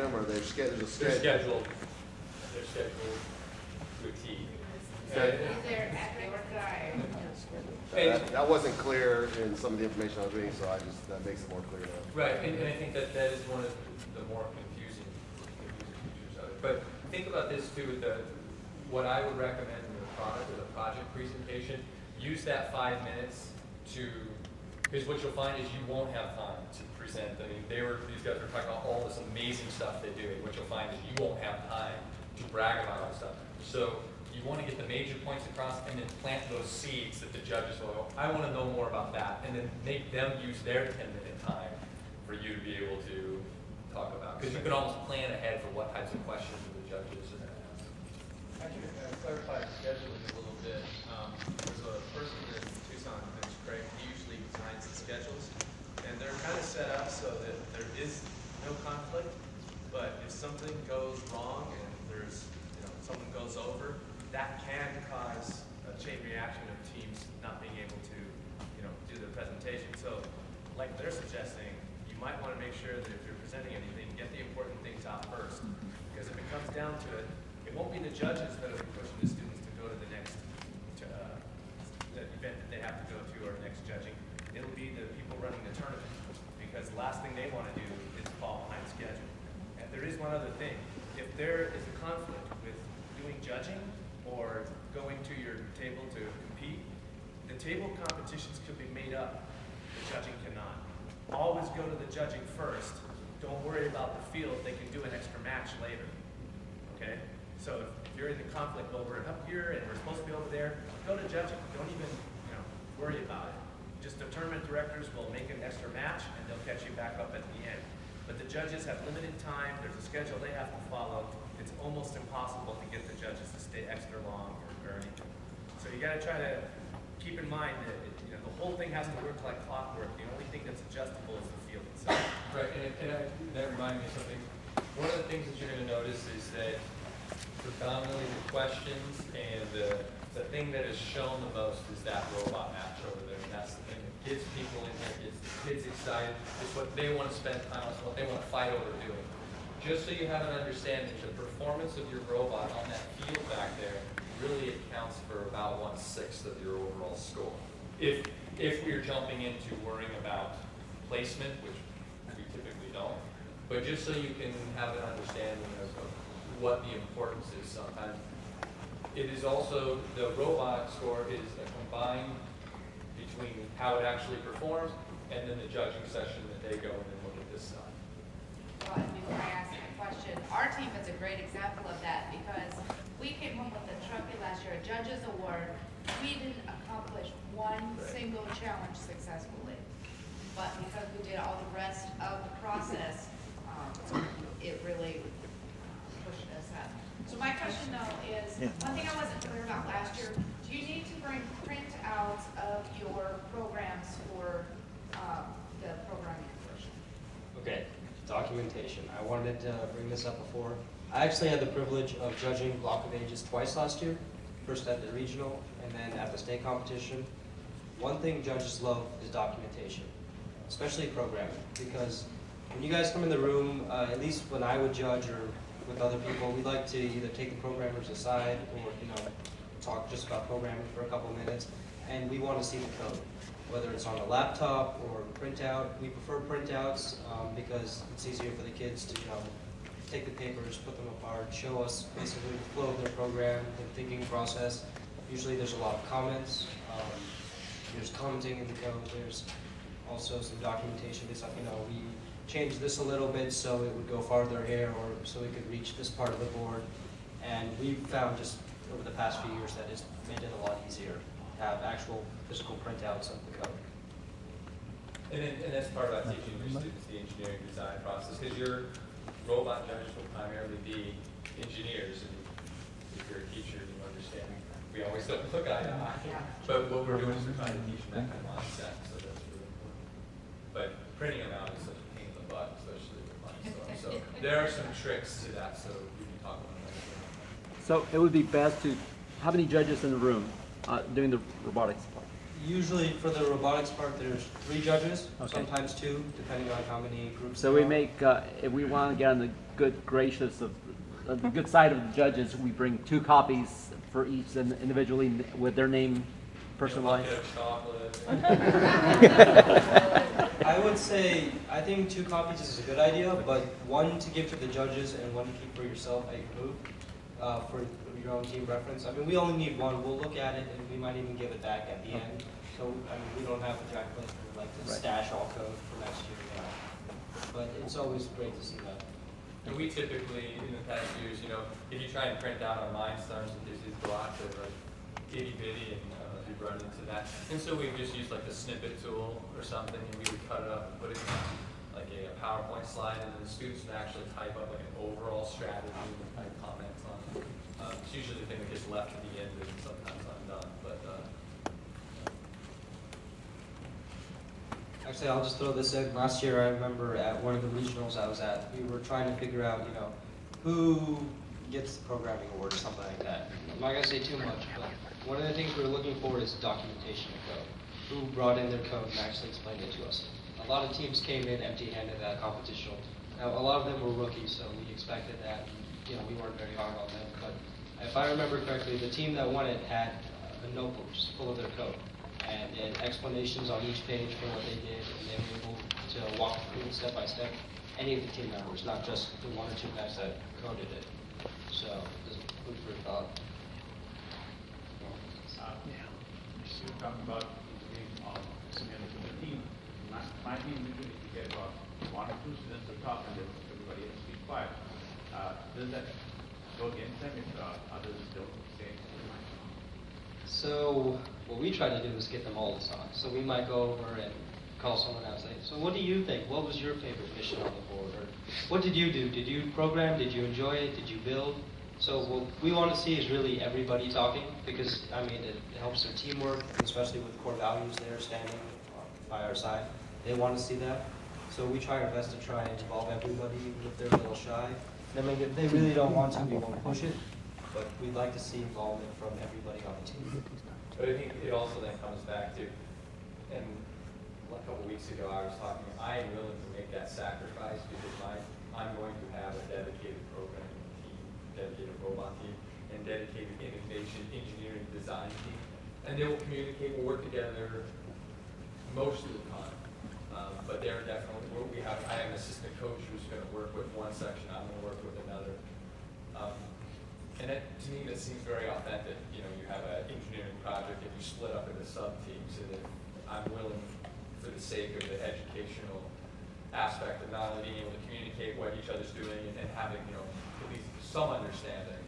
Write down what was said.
random, or they're scheduled? They're scheduled. They're scheduled to a T. They're at your time. That wasn't clear in some of the information I was reading, so that makes it more clear now. Right, and I think that is one of the more confusing features of it. But think about this too, what I would recommend in the product or the project presentation, use that 5 minutes because what you'll find is you won't have time to present. I mean, these guys were talking about all this amazing stuff they do, and what you'll find is you won't have time to brag about all that stuff. So you want to get the major points across and then plant those seeds that the judges will go, I want to know more about that, and then make them use their 10-minute time for you to be able to talk about. Because you can almost plan ahead for what types of questions the judges are going to ask. I can clarify scheduling a little bit. There's a person in Tucson, his name's Craig. He usually designs the schedules, and they're kind of set up so that there is no conflict. But if something goes wrong and there's, someone goes over, that can cause a chain reaction of teams not being able to, do the presentation. So, like they're suggesting, you might want to make sure that if you're presenting anything, get the important things out first. Because if it comes down to it, it won't be the judges that will be pushing the students to go to the next the event that they have to go to or next judging. It'll be the people running the tournament. Because the last thing they want to do is fall behind schedule. And there is one other thing. If there is a conflict with doing judging or going to your table to compete, the table competitions could be made up. The judging cannot. Always go to the judging first. Don't worry about the field. They can do an extra match later. Okay? So if you're in the conflict, well, we're up here and we're supposed to be over there, go to judging. Don't even, worry about it. Just the tournament directors will make an extra match and they'll catch you back up at the end. But the judges have limited time. There's a schedule they have to follow. It's almost impossible to get the judges to stay extra long or anything. So you got to try to keep in mind that the whole thing has to work like clockwork. The only thing that's adjustable is the field itself. Right, and that reminded me of something. One of the things that you're going to notice is that predominantly the questions and the thing that is shown the most is that robot match over there. And that's the thing that gets people in there, gets the kids excited. It's what they want to spend time on, it's what they want to fight over doing. Just so you have an understanding, the performance of your robot on that field back there really accounts for about 1/6 of your overall score. If we're jumping into worrying about placement, which we typically don't, but just so you can have an understanding of what the importance is sometimes. It is also, the robot score is a combined between how it actually performs and then the judging session that they go and then look at this stuff. Well, and before I ask you a question, our team is a great example of that because we came home with a trophy last year, a judges award. We didn't accomplish one single challenge successfully, but because we did all the rest of the process, it really pushed us up. So my question though is, one thing I wasn't clear about last year, do you need to bring printouts of your programs for the programming portion? Okay, documentation. I wanted to bring this up before. I actually had the privilege of judging Block of Ages twice last year, first at the regional and then at the state competition. One thing judges love is documentation, especially programming, because when you guys come in the room, at least when I would judge or with other people, we'd like to either take the programmers aside or talk just about programming for a couple minutes, and we want to see the code, whether it's on a laptop or printout. We prefer printouts because it's easier for the kids to take the papers, put them apart, show us basically the flow of their program, the thinking process. Usually there's a lot of comments. There's commenting in the code. There's also some documentation. It's like, we changed this a little bit so it would go farther here, or so we could reach this part of the board. And we've found just over the past few years that it's made it a lot easier to have actual physical printouts of the code. And that's part about teaching your students the engineering design process, because your robot judges will primarily be engineers, and if you're a teacher, you understand we always don't look eye to eye. But what we're doing is we're trying to teach them that kind of mindset, so that's really important. But printing them out is such a pain in the butt, especially with my stuff. So there are some tricks to that, so we can talk about that. So it would be best to, how many judges in the room doing the robotics part? Usually for the robotics part, there's 3 judges, Okay. sometimes 2, depending on how many groups So there we are. make, if we want to get on the good gracious of the good side of the judges, we bring 2 copies for each individually with their name personalized. Bucket of chocolate. I would say, I think 2 copies is a good idea, but 1 to give to the judges and 1 to keep for yourself at your booth, for your own team reference. I mean, we only need 1. We'll look at it and we might even give it back at the end. So, I mean, we don't have a giant place for like to stash all code for next year, you know. But it's always great to see that. And we typically, in the past years, you know, if you try and print out on Mindstorms, there's these blocks that are like itty bitty, and I don't know if you've run into that. And so we just use like the snippet tool or something, and we would cut it up and put it in like a PowerPoint slide, and then the students would actually type up like an overall strategy with like comments on it. It's usually the thing that gets left at the end and sometimes undone, but Actually, I'll just throw this in. Last year, I remember at one of the regionals I was at, we were trying to figure out, you know, who gets the programming award or something like that. I'm not going to say too much, but one of the things we were looking for is documentation of code. Who brought in their code and actually explained it to us. A lot of teams came in empty-handed at that competition. Now, a lot of them were rookies, so we expected that. You know, we weren't very hard on them. But if I remember correctly, the team that won it had a notebook just full of their code. And it had explanations on each page for what they did, and they were able to walk through step by step any of the team members, not just the 1 or 2 guys that coded it. So, just food for thought. You're talking about being similar to the team. My team, usually we get about 1 or 2 students to talk and then everybody else be quiet. Does that go against them if others don't say anything? So what we try to do is get them all to talk. So we might go over and call someone out and say, so what do you think? What was your favorite mission on the board? Or what did you do? Did you program? Did you enjoy it? Did you build? So what we want to see is really everybody talking, because, I mean, it helps their teamwork, especially with core values there standing by our side. They want to see that. So we try our best to try and involve everybody, even if they're a little shy. I mean, if they really don't want to, we won't push it. But we'd like to see involvement from everybody on the team. But I think it also then comes back to, and a couple weeks ago I was talking, I am willing to make that sacrifice because I'm going to have a dedicated programming team, dedicated robot team, and dedicated innovation engineering design team. And they will communicate, we'll work together most of the time. But they're definitely, I have an assistant coach who's going to work with one section, I'm going to work with another. And to me, that seems very authentic. You know, you have an engineering project and you split up into sub-teams, and I'm willing, for the sake of the educational aspect of not only being able to communicate what each other's doing and having, you know, at least some understanding,